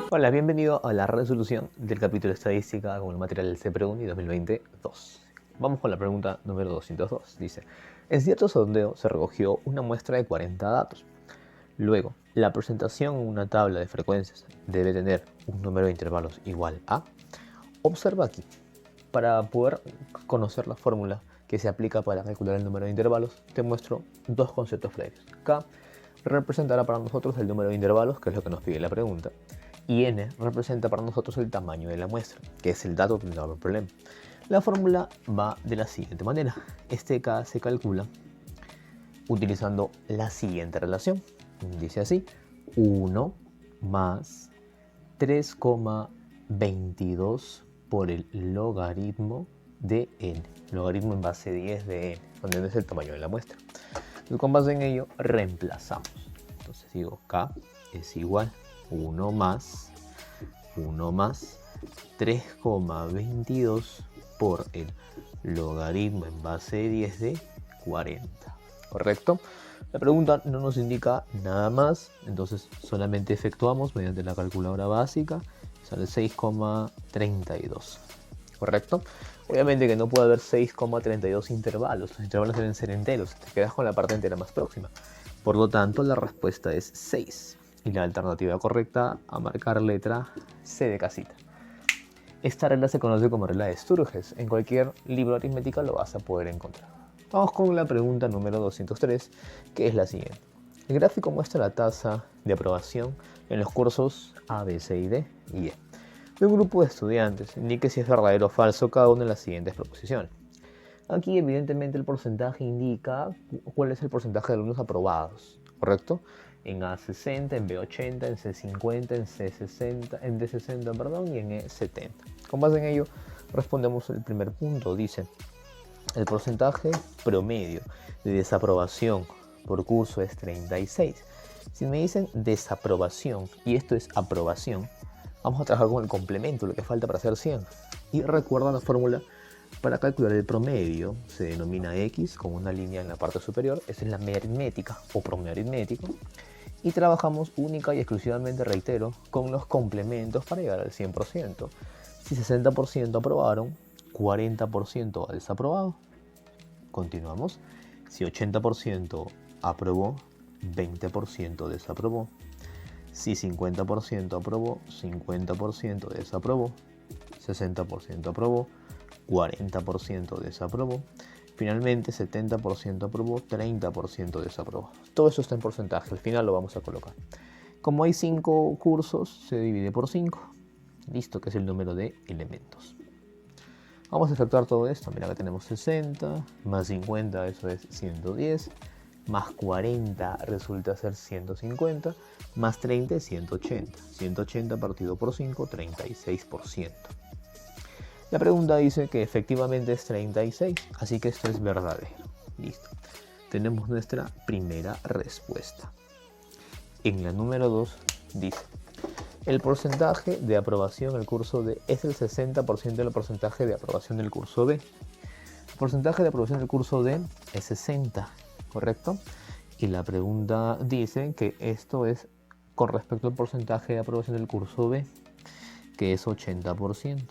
Hola, bienvenido a la resolución del capítulo de estadística con el material del CPRUNI 2022. Vamos con la pregunta número 202. Dice, en cierto sondeo se recogió una muestra de 40 datos. Luego, la presentación en una tabla de frecuencias debe tener un número de intervalos igual a... Observa aquí. Para poder conocer la fórmula que se aplica para calcular el número de intervalos, te muestro dos conceptos previos. K representará para nosotros el número de intervalos, que es lo que nos pide la pregunta, y n representa para nosotros el tamaño de la muestra, que es el dato que nos da el problema. La fórmula va de la siguiente manera. Este K se calcula utilizando la siguiente relación. Dice así, 1 más 3,22 por el logaritmo de n, logaritmo en base 10 de n, donde es el tamaño de la muestra. Entonces, con base en ello, reemplazamos. Entonces digo, K es igual 1 más 3,22 por el logaritmo en base 10 de 40. ¿Correcto? La pregunta no nos indica nada más, entonces solamente efectuamos mediante la calculadora básica, sale 6,32. ¿Correcto? Obviamente que no puede haber 6,32 intervalos, los intervalos deben ser enteros, te quedas con la parte entera más próxima. Por lo tanto, la respuesta es 6. Y la alternativa correcta a marcar letra C de casita. Esta regla se conoce como regla de Sturges. En cualquier libro de aritmética lo vas a poder encontrar. Vamos con la pregunta número 203, que es la siguiente. El gráfico muestra la tasa de aprobación en los cursos A, B, C y D y E de un grupo de estudiantes. Indique si es verdadero o falso cada una de las siguientes proposiciones. Aquí evidentemente el porcentaje indica cuál es el porcentaje de alumnos aprobados, ¿correcto? En A60, en B80, en C50, en C60, en D60, perdón, y en E70. Con base en ello, respondemos el primer punto. Dice, el porcentaje promedio de desaprobación por curso es 36. Si me dicen desaprobación y esto es aprobación, vamos a trabajar con el complemento, lo que falta para hacer 100. Y recuerda la fórmula para calcular el promedio, se denomina X con una línea en la parte superior. Esa es la media aritmética o promedio aritmético. Y trabajamos única y exclusivamente, reitero, con los complementos para llegar al 100%. Si 60% aprobaron, 40% ha desaprobado. Continuamos. Si 80% aprobó, 20% desaprobó. Si 50% aprobó, 50% desaprobó. 60% aprobó, 40% desaprobó. Finalmente, 70% aprobó, 30% desaprobó. Todo eso está en porcentaje, al final lo vamos a colocar. Como hay 5 cursos, se divide por 5. Listo, que es el número de elementos. Vamos a efectuar todo esto. Mira que tenemos 60, más 50, eso es 110, más 40 resulta ser 150, más 30 es 180. 180 partido por 5, 36%. La pregunta dice que efectivamente es 36, así que esto es verdadero. Listo. Tenemos nuestra primera respuesta. En la número 2 dice, el porcentaje de aprobación del curso D es el 60% del porcentaje de aprobación del curso B. El porcentaje de aprobación del curso D es 60, ¿correcto? Y la pregunta dice que esto es con respecto al porcentaje de aprobación del curso B, que es 80%.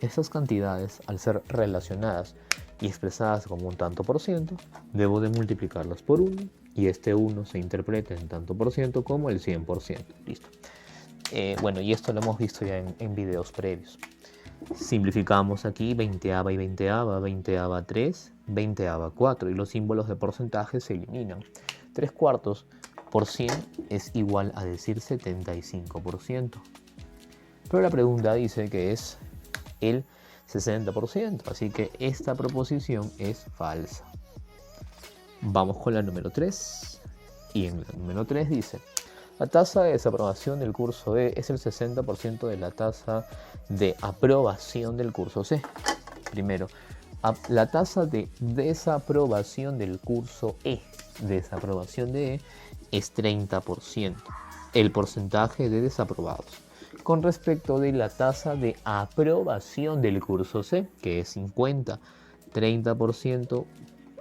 Estas cantidades, al ser relacionadas y expresadas como un tanto por ciento, debo de multiplicarlas por 1 y este 1 se interpreta en tanto por ciento como el 100%. Listo. Bueno, y esto lo hemos visto ya en videos previos. Simplificamos aquí 20ava y 20ava, 20ava 3, 20ava 4 y los símbolos de porcentaje se eliminan. 3 cuartos por 100 es igual a decir 75%. Pero la pregunta dice que es el 60%, así que esta proposición es falsa. Vamos con la número 3 y en la número 3 dice, la tasa de desaprobación del curso E es el 60% de la tasa de aprobación del curso C. Primero, la tasa de desaprobación del curso E, desaprobación de E, es 30%, el porcentaje de desaprobados. Con respecto de la tasa de aprobación del curso C, que es 50, 30%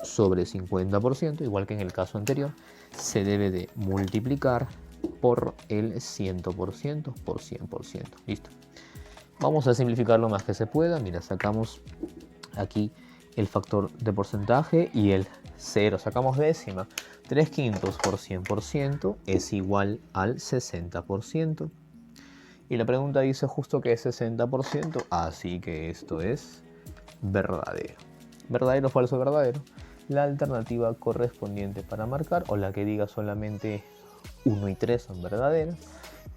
sobre 50%, igual que en el caso anterior, se debe de multiplicar por el 100% por 100%. Listo. Vamos a simplificar lo más que se pueda. Mira, sacamos aquí el factor de porcentaje y el 0. Sacamos décima. 3/5 por 100% es igual al 60%. Y la pregunta dice justo que es 60%, así que esto es verdadero. ¿Verdadero, falso, verdadero? La alternativa correspondiente para marcar, o la que diga solamente 1 y 3 son verdaderas,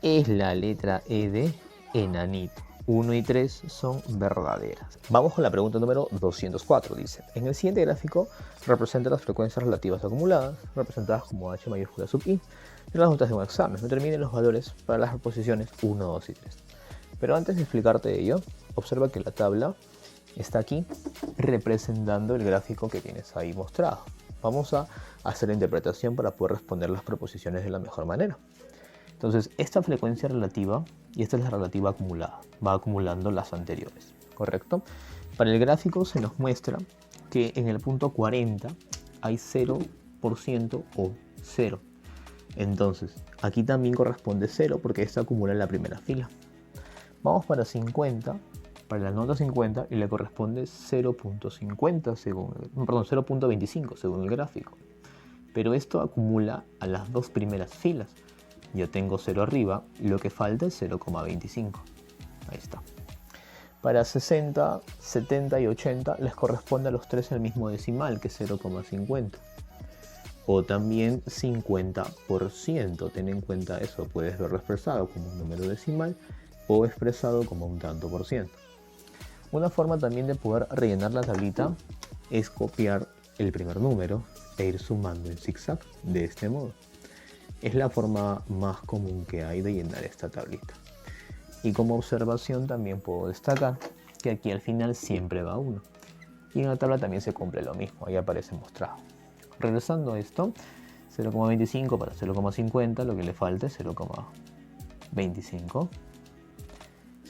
es la letra E de enanito. 1 y 3 son verdaderas. Vamos con la pregunta número 204. Dice, en el siguiente gráfico representa las frecuencias relativas acumuladas, representadas como H mayúscula sub I, de las notas de un examen. Determinen los valores para las posiciones 1, 2 y 3. Pero antes de explicarte ello, observa que la tabla está aquí representando el gráfico que tienes ahí mostrado. Vamos a hacer la interpretación para poder responder las proposiciones de la mejor manera. Entonces, esta frecuencia relativa, y esta es la relativa acumulada, va acumulando las anteriores, ¿correcto? Para el gráfico se nos muestra que en el punto 40 hay 0% o 0. Entonces, aquí también corresponde 0 porque esta acumula en la primera fila. Vamos para 50, para la nota 50, y le corresponde 0.50 0.25 según el gráfico. Pero esto acumula a las dos primeras filas. Ya tengo 0 arriba, lo que falta es 0,25. Ahí está. Para 60, 70 y 80 les corresponde a los tres el mismo decimal, que es 0,50. O también 50%. Ten en cuenta eso, puedes verlo expresado como un número decimal o expresado como un tanto por ciento. Una forma también de poder rellenar la tablita es copiar el primer número e ir sumando en zigzag de este modo. Es la forma más común que hay de llenar esta tablita. Y como observación también puedo destacar que aquí al final siempre va 1. Y en la tabla también se cumple lo mismo, ahí aparece mostrado. Regresando a esto, 0,25 para 0,50, lo que le falta es 0,25.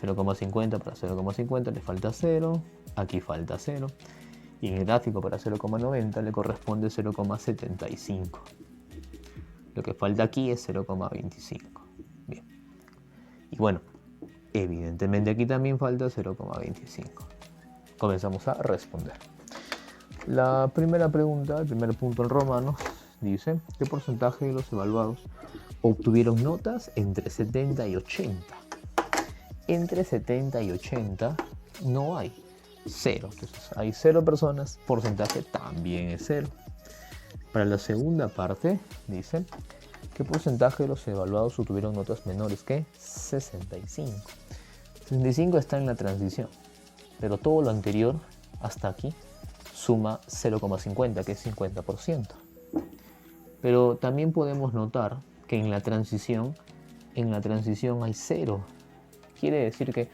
0,50 para 0,50 le falta 0, aquí falta 0. Y en el gráfico para 0,90 le corresponde 0,75. Lo que falta aquí es 0,25. Bien. Y bueno, evidentemente aquí también falta 0,25. Comenzamos a responder. La primera pregunta, el primer punto en romanos, dice: ¿qué porcentaje de los evaluados obtuvieron notas entre 70 y 80? Entre 70 y 80 no hay 0. Entonces hay 0 personas, porcentaje también es 0. Para la segunda parte dice: ¿qué porcentaje de los evaluados obtuvieron notas menores que 65? 65 está en la transición, pero todo lo anterior hasta aquí suma 0,50, que es 50%. Pero también podemos notar que en la transición hay 0. Quiere decir que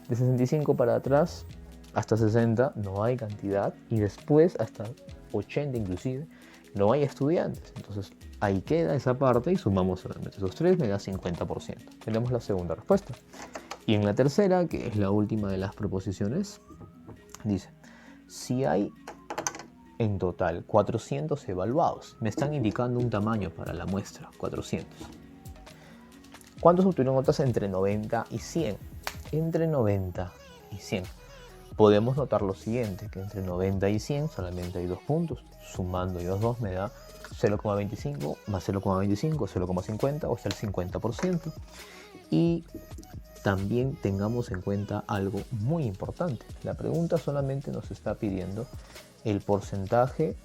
de 65 para atrás hasta 60 no hay cantidad, y después hasta 80 inclusive no hay estudiantes. Entonces ahí queda esa parte y sumamos solamente esos 3, me da 50%. Tenemos la segunda respuesta. Y en la tercera, que es la última de las proposiciones, dice: si hay en total 400 evaluados, me están indicando un tamaño para la muestra, 400. ¿Cuántos obtuvieron notas entre 90 y 100? Entre 90 y 100. Podemos notar lo siguiente, que entre 90 y 100 solamente hay 2 puntos. Sumando ellos 2 me da 0,25 más 0,25, 0,50, o sea el 50%. Y también tengamos en cuenta algo muy importante. La pregunta solamente nos está pidiendo el porcentaje,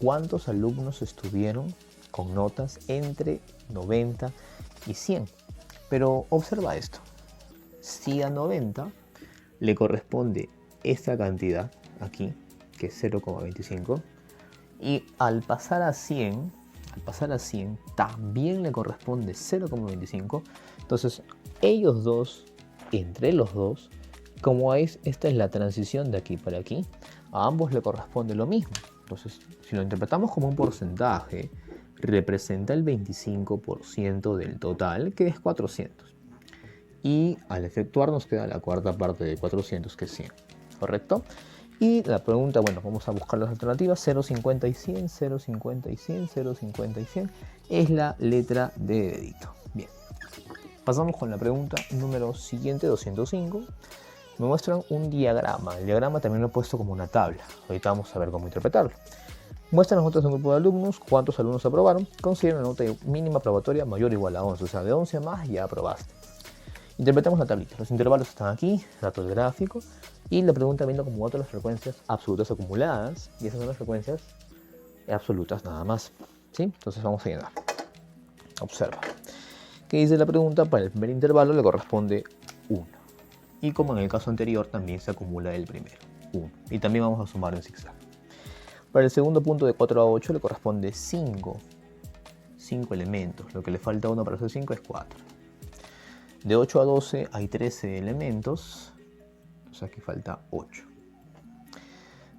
cuántos alumnos estuvieron con notas entre 90 y 100. Pero observa esto. Si a 90 le corresponde esta cantidad aquí, que es 0,25, y al pasar a 100 también le corresponde 0,25, entonces ellos dos, entre los dos, como esta es la transición de aquí para aquí, a ambos le corresponde lo mismo. Entonces, si lo interpretamos como un porcentaje, representa el 25% del total, que es 400. Y al efectuar nos queda la cuarta parte de 400, que es 100, ¿correcto? Y la pregunta, bueno, vamos a buscar las alternativas. 0, 50 y 100, 0, 50 y 100, 0, 50 y 100. Es la letra de dedito. Bien. Pasamos con la pregunta número siguiente, 205. Me muestran un diagrama. El diagrama también lo he puesto como una tabla. Ahorita vamos a ver cómo interpretarlo. Muestran las notas de un grupo de alumnos, cuántos alumnos aprobaron. Considera una nota mínima aprobatoria mayor o igual a 11. O sea, de 11 a más ya aprobaste. Interpretamos la tablita. Los intervalos están aquí, dato del gráfico. Y la pregunta viendo como dato las frecuencias absolutas acumuladas. Y esas son las frecuencias absolutas nada más. ¿Sí? Entonces vamos a llenar. Observa. ¿Qué dice la pregunta? Para el primer intervalo le corresponde 1. Y como en el caso anterior, también se acumula el primero, 1. Y también vamos a sumar en zigzag. Para el segundo punto de 4 a 8 le corresponde 5 elementos. Lo que le falta 1 para hacer 5 es 4. De 8 a 12 hay 13 elementos. O sea que falta 8.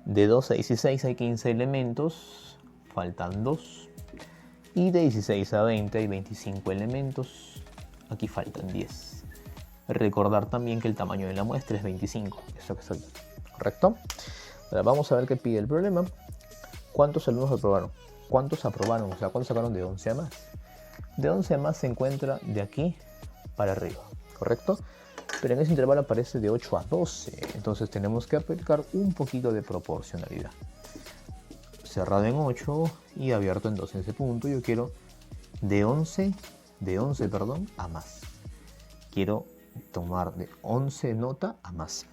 De 12 a 16 hay 15 elementos. Faltan 2. Y de 16 a 20 hay 25 elementos. Aquí faltan 10. Recordar también que el tamaño de la muestra es 25. Eso que está aquí. ¿Correcto? Ahora vamos a ver qué pide el problema. ¿Cuántos alumnos aprobaron? ¿Cuántos aprobaron? O sea, ¿cuántos sacaron de 11 a más? De 11 a más se encuentra de aquí para arriba. ¿Correcto? Pero en ese intervalo aparece de 8 a 12. Entonces tenemos que aplicar un poquito de proporcionalidad. Cerrado en 8 y abierto en 12 en ese punto. Yo quiero de 11 a más. Quiero tomar de 11 nota a más.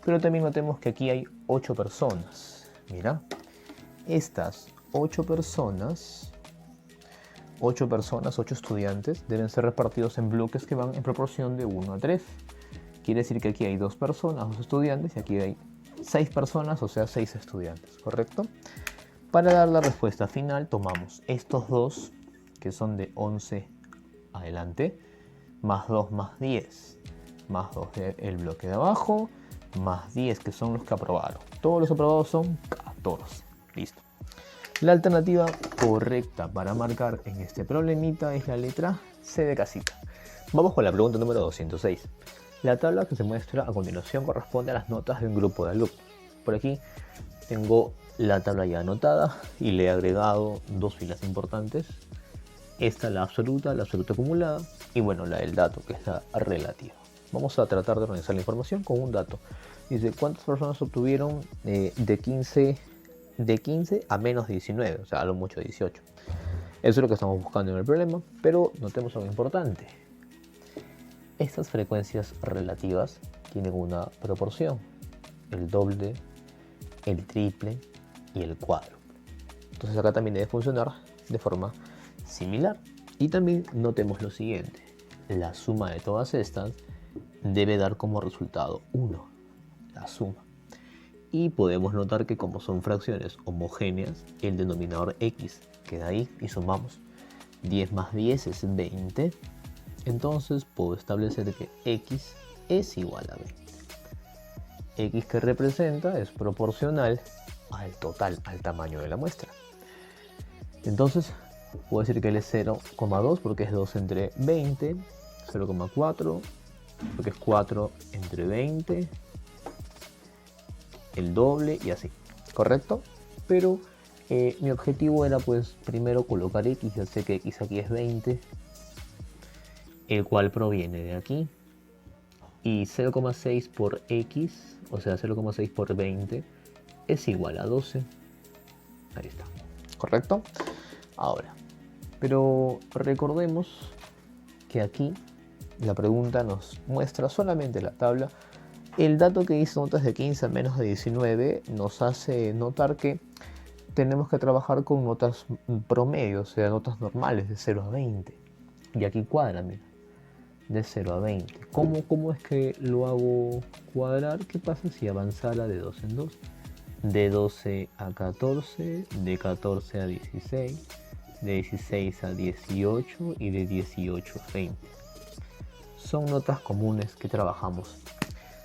Pero también notemos que aquí hay 8 personas. Mira, estas 8 personas, 8 estudiantes, deben ser repartidos en bloques que van en proporción de 1 a 3. Quiere decir que aquí hay 2 personas, 2 estudiantes, y aquí hay 6 personas, o sea 6 estudiantes, ¿correcto? Para dar la respuesta final tomamos estos dos, que son de 11 adelante, más 2 más 10, más 2 del bloque de abajo, más 10 que son los que aprobaron. Todos los aprobados son 14. Listo. La alternativa correcta para marcar en este problemita es la letra C de casita. Vamos con la pregunta número 206. La tabla que se muestra a continuación corresponde a las notas de un grupo de alumnos. Por aquí tengo la tabla ya anotada y le he agregado dos filas importantes. Esta la absoluta acumulada, y bueno, la del dato, que es la relativa. Vamos a tratar de organizar la información con un dato. Dice, ¿cuántas personas obtuvieron de 15 a menos 19? O sea, a lo mucho 18. Eso es lo que estamos buscando en el problema, pero notemos algo importante. Estas frecuencias relativas tienen una proporción. El doble, el triple y el cuádruple. Entonces acá también debe funcionar de forma similar. Y también notemos lo siguiente. La suma de todas estas debe dar como resultado 1. La suma. Y podemos notar que como son fracciones homogéneas, el denominador x queda ahí y sumamos. 10 más 10 es 20. Entonces puedo establecer que x es igual a 20. X que representa es proporcional al total, al tamaño de la muestra. Entonces puedo decir que él es 0,2 porque es 2 entre 20, 0,4 porque es 4 entre 20, el doble y así, ¿correcto? Pero mi objetivo era pues primero colocar x, ya sé que x aquí es 20, el cual proviene de aquí, y 0,6 por x, o sea 0,6 por 20, es igual a 12. Ahí está, ¿correcto? Ahora, pero recordemos que aquí la pregunta nos muestra solamente la tabla. El dato que dice notas de 15 a menos de 19 nos hace notar que tenemos que trabajar con notas promedio, o sea, notas normales de 0 a 20. Y aquí cuadra, mira, de 0 a 20. ¿Cómo es que lo hago cuadrar? ¿Qué pasa si avanzara de 2 en 2? De 12 a 14, de 14 a 16, de 16 a 18 y de 18 a 20. Son notas comunes que trabajamos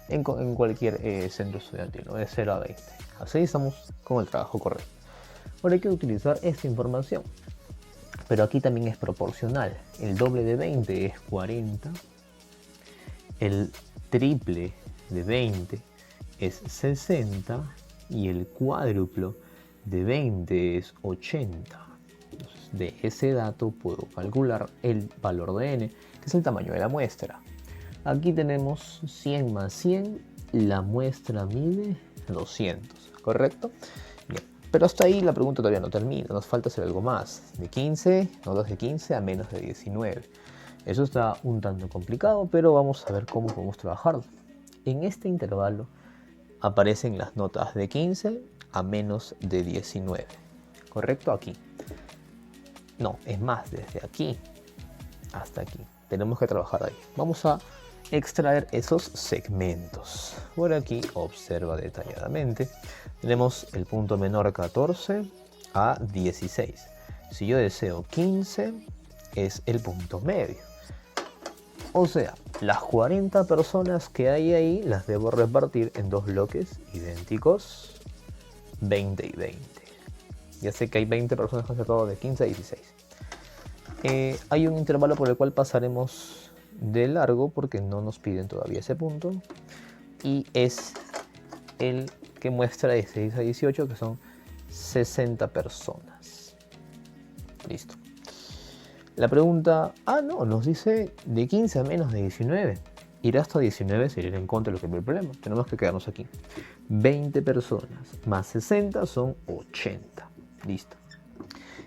en cualquier centro estudiantil, ¿no? De 0 a 20. Así estamos con el trabajo correcto. Ahora hay que utilizar esta información, pero aquí también es proporcional. El doble de 20 es 40, el triple de 20 es 60 y el cuádruplo de 20 es 80. Entonces, de ese dato puedo calcular el valor de n, que es el tamaño de la muestra. Aquí tenemos 100 más 100, la muestra mide 200, ¿correcto? Bien, pero hasta ahí la pregunta todavía no termina, nos falta hacer algo más. De 15, notas de 15 a menos de 19. Eso está un tanto complicado, pero vamos a ver cómo podemos trabajarlo. En este intervalo aparecen las notas de 15 a menos de 19, ¿correcto? Aquí. No, es más, desde aquí hasta aquí. Tenemos que trabajar ahí. Vamos a extraer esos segmentos. Por aquí observa detalladamente. Tenemos el punto menor 14 a 16. Si yo deseo 15, es el punto medio. O sea, las 40 personas que hay ahí las debo repartir en dos bloques idénticos, 20 y 20. Ya sé que hay 20 personas que han sacado de 15 a 16. Hay un intervalo por el cual pasaremos de largo porque no nos piden todavía ese punto. Y es el que muestra de 16 a 18, que son 60 personas. Listo. La pregunta, no, nos dice de 15 a menos de 19. Ir hasta 19 sería ir en contra de lo que es el problema. Tenemos que quedarnos aquí. 20 personas más 60 son 80. Listo.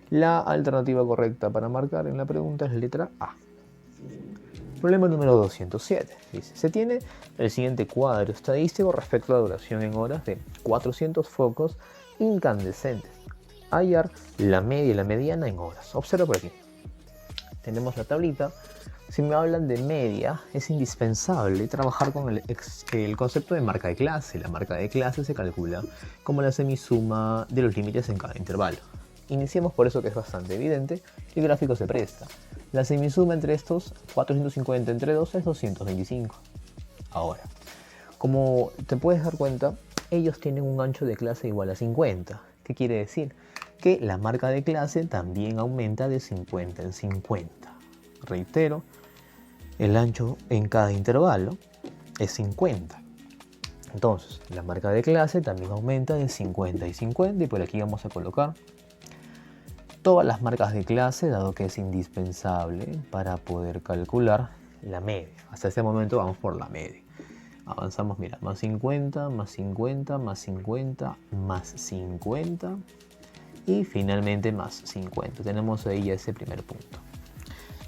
La alternativa correcta para marcar en la pregunta es la letra A. Problema número 207. Dice, se tiene el siguiente cuadro estadístico respecto a la duración en horas de 400 focos incandescentes. Hallar la media y la mediana en horas. Observa por aquí. Tenemos la tablita. Si me hablan de media, es indispensable trabajar con el concepto de marca de clase. La marca de clase se calcula como la semisuma de los límites en cada intervalo. Iniciemos por eso, que es bastante evidente. El gráfico se presta. La semisuma entre estos 450 entre 2 es 225. Ahora, como te puedes dar cuenta, ellos tienen un ancho de clase igual a 50. ¿Qué quiere decir? Que la marca de clase también aumenta de 50 en 50. Reitero, el ancho en cada intervalo es 50. Entonces, la marca de clase también aumenta de 50 y 50, y por aquí vamos a colocar todas las marcas de clase, dado que es indispensable para poder calcular la media. Hasta este momento vamos por la media. Avanzamos, mira, más 50, más 50, más 50, más 50 y finalmente más 50. Tenemos ahí ya ese primer punto.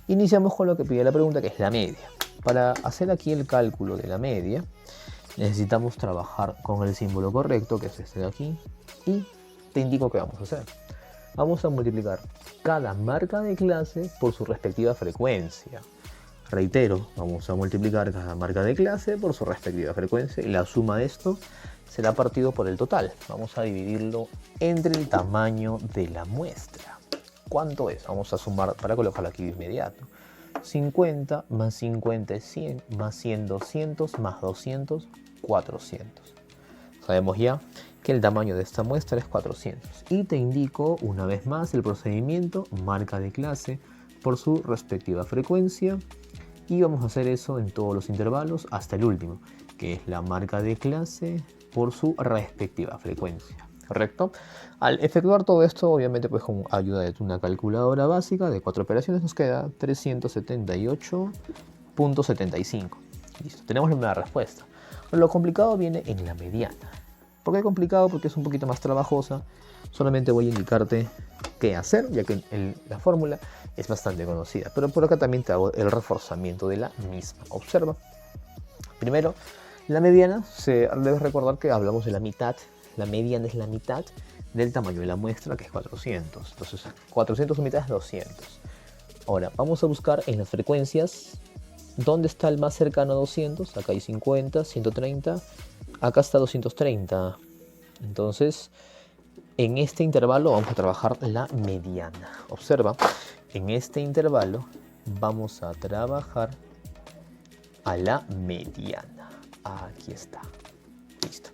Iniciamos con lo que pide la pregunta, que es la media. Para hacer aquí el cálculo de la media, necesitamos trabajar con el símbolo correcto, que es este de aquí, y te indico qué vamos a hacer. Vamos a multiplicar cada marca de clase por su respectiva frecuencia. Reitero, vamos a multiplicar cada marca de clase por su respectiva frecuencia y la suma de esto será partido por el total. Vamos a dividirlo entre el tamaño de la muestra. ¿Cuánto es? Vamos a sumar para colocarlo aquí de inmediato. 50 más 50 es 100, más 100 200, más 200 400. Sabemos ya que el tamaño de esta muestra es 400. Y te indico una vez más el procedimiento: marca de clase por su respectiva frecuencia. Y vamos a hacer eso en todos los intervalos hasta el último, que es la marca de clase por su respectiva frecuencia. ¿Correcto? Al efectuar todo esto, obviamente pues con ayuda de una calculadora básica de 4 operaciones, nos queda 378.75. Listo, tenemos la primera respuesta. Lo complicado viene en la mediana. ¿Por qué complicado? Porque es un poquito más trabajosa. Solamente voy a indicarte qué hacer, ya que la fórmula es bastante conocida. Pero por acá también te hago el reforzamiento de la misma. Observa. Primero, la mediana, debes recordar que hablamos de la mitad. La mediana es la mitad del tamaño de la muestra, que es 400. Entonces, 400 mitad es 200. Ahora, vamos a buscar en las frecuencias dónde está el más cercano a 200. Acá hay 50, 130. Acá está 230. Entonces, en este intervalo vamos a trabajar la mediana. Observa, en este intervalo vamos a trabajar a la mediana. Aquí está. Listo.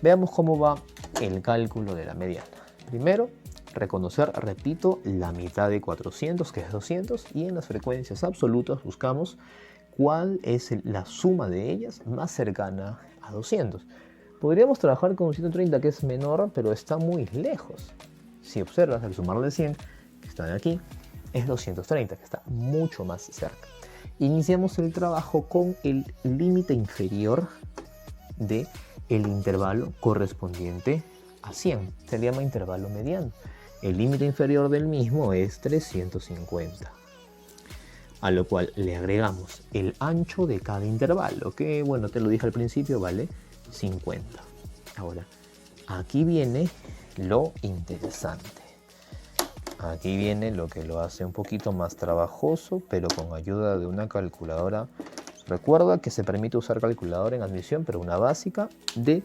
Veamos cómo va el cálculo de la mediana. Primero, reconocer, repito, la mitad de 400, que es 200, y en las frecuencias absolutas buscamos cuál es la suma de ellas más cercana a 200. Podríamos trabajar con 130 que es menor, pero está muy lejos. Si observas, al sumarle 100, que está de aquí, es 230, que está mucho más cerca. Iniciamos el trabajo con el límite inferior del intervalo correspondiente a 100. Se llama intervalo mediano. El límite inferior del mismo es 350. A lo cual le agregamos el ancho de cada intervalo, que bueno, te lo dije al principio, vale 50. Ahora, aquí viene lo interesante. Aquí viene lo que lo hace un poquito más trabajoso, pero con ayuda de una calculadora. Recuerda que se permite usar calculadora en admisión, pero una básica de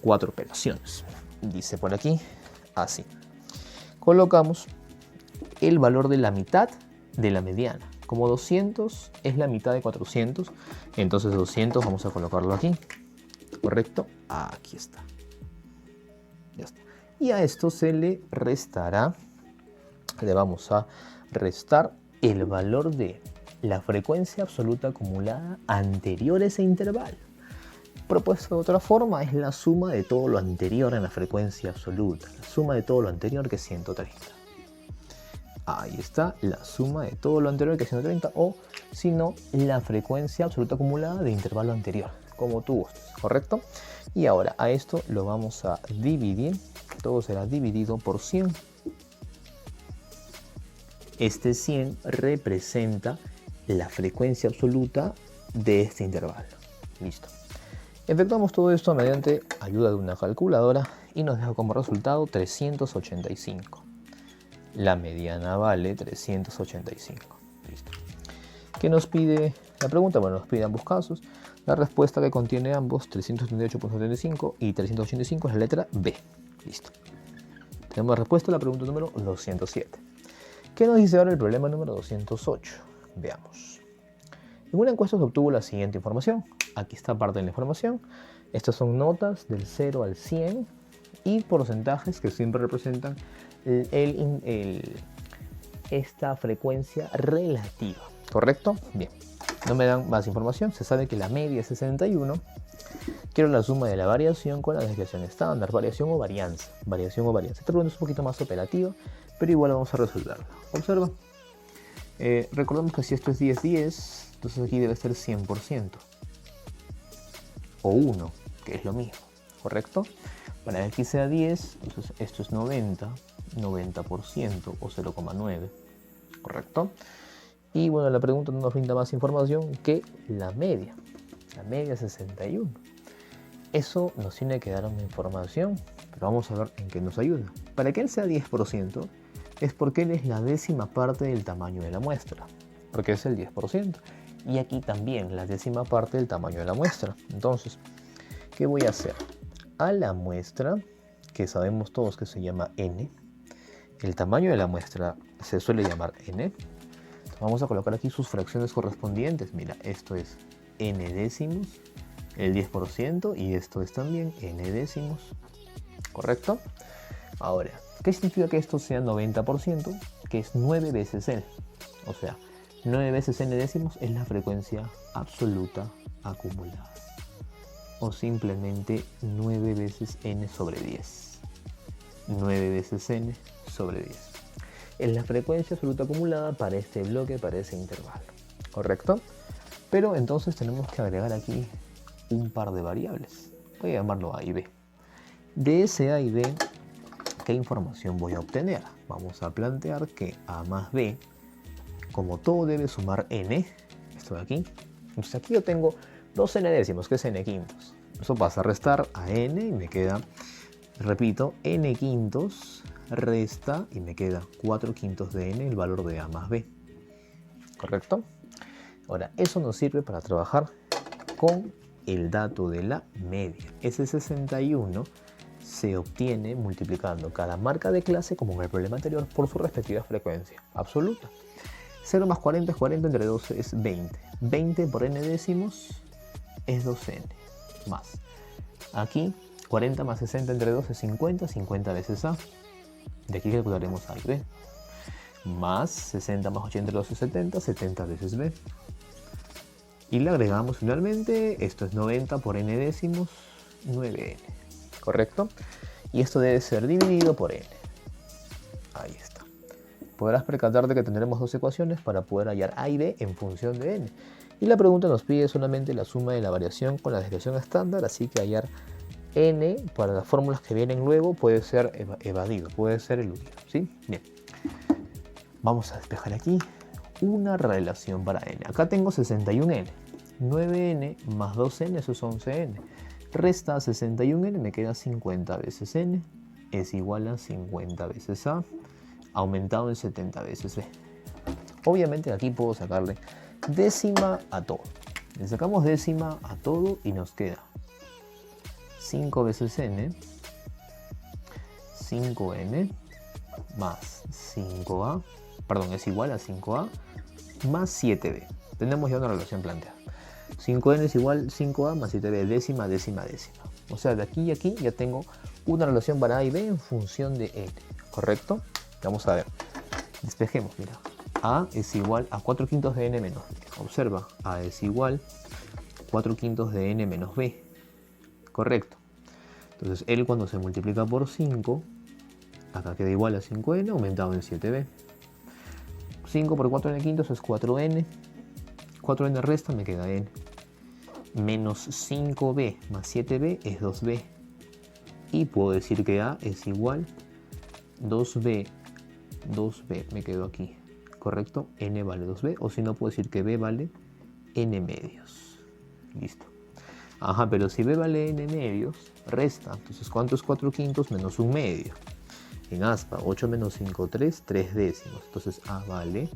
4 operaciones. Dice por aquí, así. Colocamos el valor de la mitad de la mediana. Como 200 es la mitad de 400, entonces 200 vamos a colocarlo aquí. ¿Correcto? Aquí está. Ya está. Y a esto se le restará, le vamos a restar el valor de la frecuencia absoluta acumulada anterior a ese intervalo. Propuesto de otra forma, es la suma de todo lo anterior en la frecuencia absoluta. La suma de todo lo anterior, que es 130. Ahí está, la suma de todo lo anterior, que es 130, o si no, la frecuencia absoluta acumulada de intervalo anterior, como tú gustes, ¿correcto? Y ahora a esto lo vamos a dividir, todo será dividido por 100. Este 100 representa la frecuencia absoluta de este intervalo. Listo. Efectuamos todo esto mediante ayuda de una calculadora y nos deja como resultado 385. La mediana vale 385. Listo. ¿Qué nos pide la pregunta? Bueno, nos pide ambos casos. La respuesta que contiene ambos, 338.75 y 385, es la letra B. Listo. Tenemos la respuesta a la pregunta número 207. ¿Qué nos dice ahora el problema número 208? Veamos. En una encuesta se obtuvo la siguiente información. Aquí está parte de la información. Estas son notas del 0 al 100 y porcentajes que siempre representan esta frecuencia relativa. ¿Correcto? Bien. No me dan más información. Se sabe que la media es 61. Quiero la suma de la variación con la desviación estándar. Variación o varianza. Variación o varianza. Esta pregunta es un poquito más operativa, pero igual vamos a resolverla. Observa. Recordemos que si esto es 10-10, entonces aquí debe ser 100%. O 1, que es lo mismo. ¿Correcto? Para que aquí sea 10, entonces esto es 90, 90% o 0,9. ¿Correcto? Y bueno, la pregunta no nos brinda más información que la media. La media es 61. Eso nos tiene que dar una información, pero vamos a ver en qué nos ayuda. Para que él sea 10%, es porque él es la décima parte del tamaño de la muestra, porque es el 10%. Y aquí también la décima parte del tamaño de la muestra. Entonces, ¿qué voy a hacer? A la muestra, que sabemos todos que se llama n, el tamaño de la muestra se suele llamar n. Vamos a colocar aquí sus fracciones correspondientes. Mira, esto es n décimos, el 10%, y esto es también n décimos. ¿Correcto? Ahora, ¿qué significa que esto sea 90%? Que es 9 veces n. O sea, 9 veces n décimos es la frecuencia absoluta acumulada. O simplemente 9 veces n sobre 10. 9 veces n sobre 10. Es la frecuencia absoluta acumulada para este bloque, para ese intervalo. ¿Correcto? Pero entonces tenemos que agregar aquí un par de variables. Voy a llamarlo A y B. De ese A y B, ¿qué información voy a obtener? Vamos a plantear que A más B, como todo debe sumar n, esto de aquí, entonces aquí yo tengo 2 n décimos, que es n quintos. Eso pasa a restar a n y me queda, repito, n quintos resta y me queda 4 quintos de n, el valor de A más B. ¿Correcto? Ahora, eso nos sirve para trabajar con el dato de la media. Ese 61 se obtiene multiplicando cada marca de clase, como en el problema anterior, por su respectiva frecuencia absoluta. 0 más 40 es 40, entre 12 es 20. 20 por n décimos es 2n más. Aquí 40 más 60 entre 2 es 50, 50 veces A. De aquí calcularemos A y B. Más 60 más 80 entre 2 es 70, 70 veces B. Y le agregamos finalmente, esto es 90 por n décimos, 9n. ¿correcto? Y esto debe ser dividido por n. Ahí está. Podrás percatarte que tendremos dos ecuaciones para poder hallar a y b en función de n. Y la pregunta nos pide solamente la suma de la variación con la desviación estándar, así que hallar n para las fórmulas que vienen luego puede ser evadido, puede ser eludido, ¿sí? Bien. Vamos a despejar aquí una relación para n. Acá tengo 61n. 9n más 2n, eso es 11n. Resta 61n, me queda 50 veces n. Es igual a 50 veces a, aumentado en 70 veces b. Obviamente aquí puedo sacarle décima a todo. Le sacamos décima a todo y nos queda 5 veces n, 5n más 5a, perdón, es igual a 5a más 7b. Tenemos ya una relación planteada. 5n es igual a 5a más 7b, décima, décima, décima. O sea, de aquí y aquí ya tengo una relación para a y b en función de n, ¿correcto? Vamos a ver. Despejemos, mira. A es igual a 4 quintos de n menos b. Observa, a es igual a 4 quintos de n menos b. Correcto. Entonces, L cuando se multiplica por 5, acá queda igual a 5n aumentado en 7b. 5 por 4n quintos es 4n. 4n resta, me queda n. Menos 5b más 7b es 2b. Y puedo decir que a es igual a 2b. 2b me quedo aquí. ¿Correcto? N vale 2b. O si no, puedo decir que b vale n medios. Listo. Ajá, pero si b vale n medios, resta. Entonces, ¿cuánto es 4 quintos menos 1 medio? En aspa, 8 menos 5, 3, 3 décimos. Entonces, a vale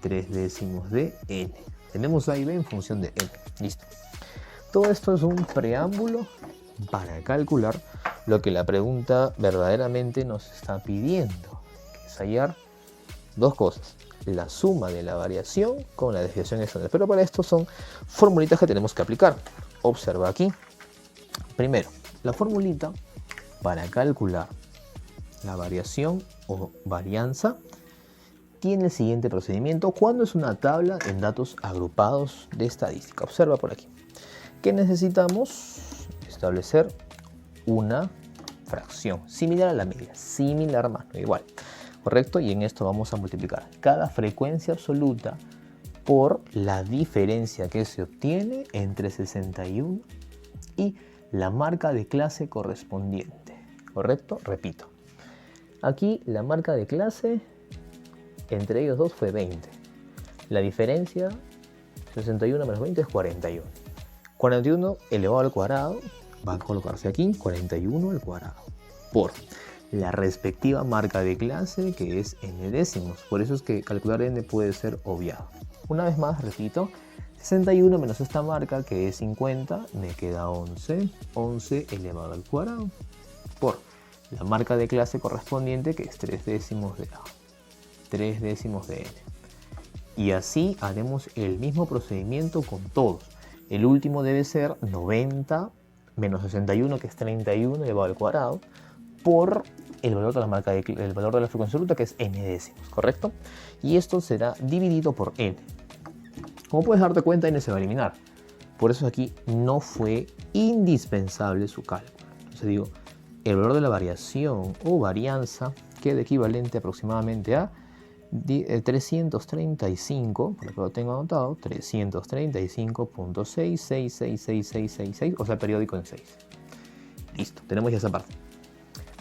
3 décimos de n. Tenemos a y b en función de n. Listo. Todo esto es un preámbulo para calcular lo que la pregunta verdaderamente nos está pidiendo, que es hallar dos cosas: la suma de la variación con la desviación estándar. Pero para esto son formulitas que tenemos que aplicar. Observa aquí. Primero, la formulita para calcular la variación o varianza tiene el siguiente procedimiento cuando es una tabla en datos agrupados de estadística. Observa por aquí. ¿Qué necesitamos? Establecer una fracción similar a la media, similar más, no igual. ¿Correcto? Y en esto vamos a multiplicar cada frecuencia absoluta por la diferencia que se obtiene entre 61 y la marca de clase correspondiente. ¿Correcto? Repito. Aquí la marca de clase entre ellos dos fue 20. La diferencia 61 menos 20 es 41. 41 elevado al cuadrado va a colocarse aquí 41 al cuadrado por la respectiva marca de clase, que es n décimos. Por eso es que calcular n puede ser obviado. Una vez más, repito, 61 menos esta marca, que es 50, me queda 11. 11 elevado al cuadrado por la marca de clase correspondiente, que es 3 décimos de a. 3 décimos de n. Y así haremos el mismo procedimiento con todos. El último debe ser 90 menos 61, que es 31 elevado al cuadrado, por el valor de la marca el valor de la frecuencia absoluta, que es n décimos, ¿correcto? Y esto será dividido por n. Como puedes darte cuenta, n se va a eliminar. Por eso aquí no fue indispensable su cálculo. Entonces digo, el valor de la variación o varianza queda equivalente aproximadamente a 335, por lo que lo tengo anotado, 335.6666666, o sea, periódico en 6. Listo, tenemos ya esa parte.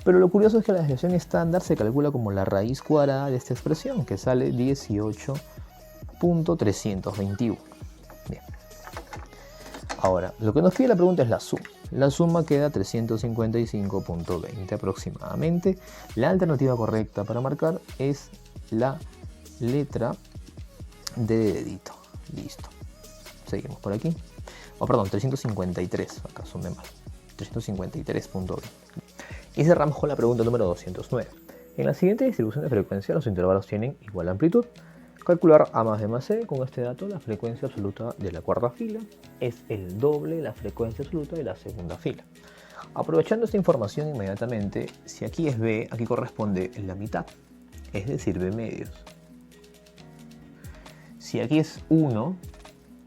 Pero lo curioso es que la desviación estándar se calcula como la raíz cuadrada de esta expresión, que sale 18.321. Bien. Ahora, lo que nos pide la pregunta es la suma. La suma queda 355.20 aproximadamente. La alternativa correcta para marcar es la letra D de dedito. Listo. Seguimos por aquí. Oh, perdón, 353. Acá sumé mal. 353.20. Y cerramos con la pregunta número 209. En la siguiente distribución de frecuencia, los intervalos tienen igual amplitud. Calcular A más B más C. Con este dato, la frecuencia absoluta de la cuarta fila es el doble de la frecuencia absoluta de la segunda fila. Aprovechando esta información inmediatamente, si aquí es B, aquí corresponde la mitad, es decir, B medios. Si aquí es 1,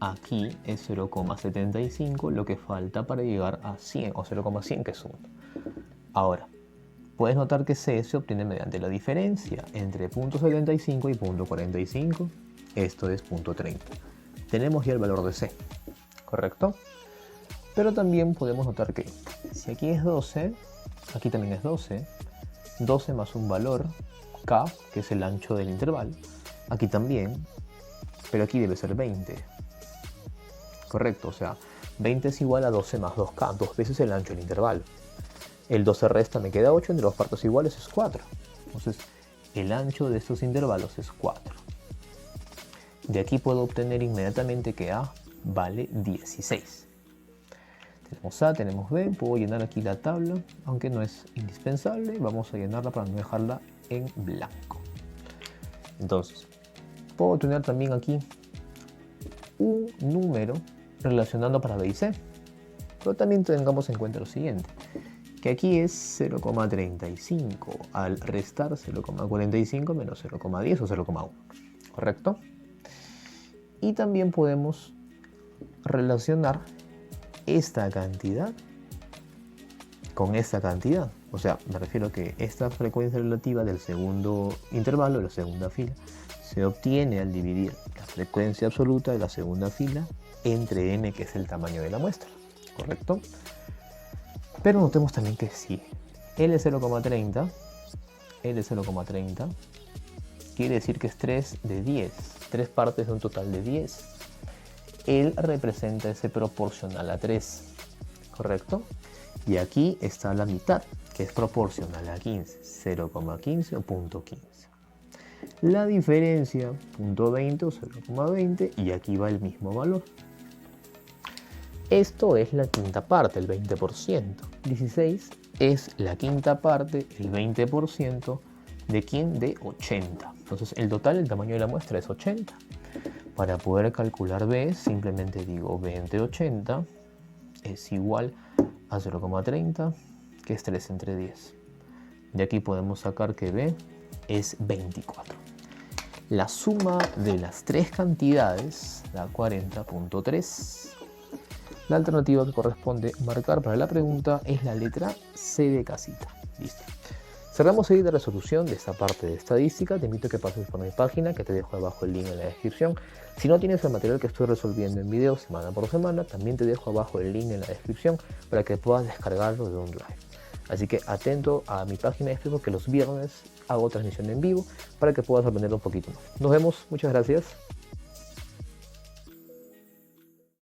aquí es 0,75, lo que falta para llegar a 100, o 0,100, que es 1. Ahora, puedes notar que C se obtiene mediante la diferencia entre .75 y .45. Esto es .30. Tenemos ya el valor de C, ¿correcto? Pero también podemos notar que si aquí es 12, aquí también es 12. 12 más un valor, K, que es el ancho del intervalo. Aquí también, pero aquí debe ser 20. Correcto, o sea, 20 es igual a 12 más 2K, 2 veces el ancho del intervalo. El 12 resta, me queda 8, entre dos partes iguales es 4. Entonces, el ancho de estos intervalos es 4. De aquí puedo obtener inmediatamente que A vale 16. Tenemos A, tenemos B, puedo llenar aquí la tabla, aunque no es indispensable, vamos a llenarla para no dejarla en blanco. Entonces, puedo tener también aquí un número relacionando para B y C, pero también tengamos en cuenta lo siguiente, que aquí es 0,35 al restar 0,45 menos 0,10 o 0,1, ¿correcto? Y también podemos relacionar esta cantidad con esta cantidad. O sea, me refiero a que esta frecuencia relativa del segundo intervalo, de la segunda fila, se obtiene al dividir la frecuencia absoluta de la segunda fila entre n, que es el tamaño de la muestra, ¿correcto? Pero notemos también que si L es 0,30, quiere decir que es 3 de 10, 3 partes de un total de 10. Él representa ese proporcional a 3, ¿correcto? Y aquí está la mitad, que es proporcional a 15, 0,15 o .15. La diferencia, .20 o 0,20, y aquí va el mismo valor. Esto es la quinta parte, el 20%. 16 es la quinta parte, el 20%, ¿de quién? De 80. Entonces el total, el tamaño de la muestra es 80. Para poder calcular B, simplemente digo B entre 80 es igual a 0,30, que es 3 entre 10. De aquí podemos sacar que B es 24. La suma de las tres cantidades da 40.3. La alternativa que corresponde marcar para la pregunta es la letra C de casita. Listo. Cerramos ahí la resolución de esta parte de estadística. Te invito a que pases por mi página, que te dejo abajo el link en la descripción. Si no tienes el material que estoy resolviendo en video semana por semana, también te dejo abajo el link en la descripción para que puedas descargarlo de un drive. Así que atento a mi página de Facebook, que los viernes hago transmisión en vivo para que puedas aprender un poquito más. Nos vemos, muchas gracias.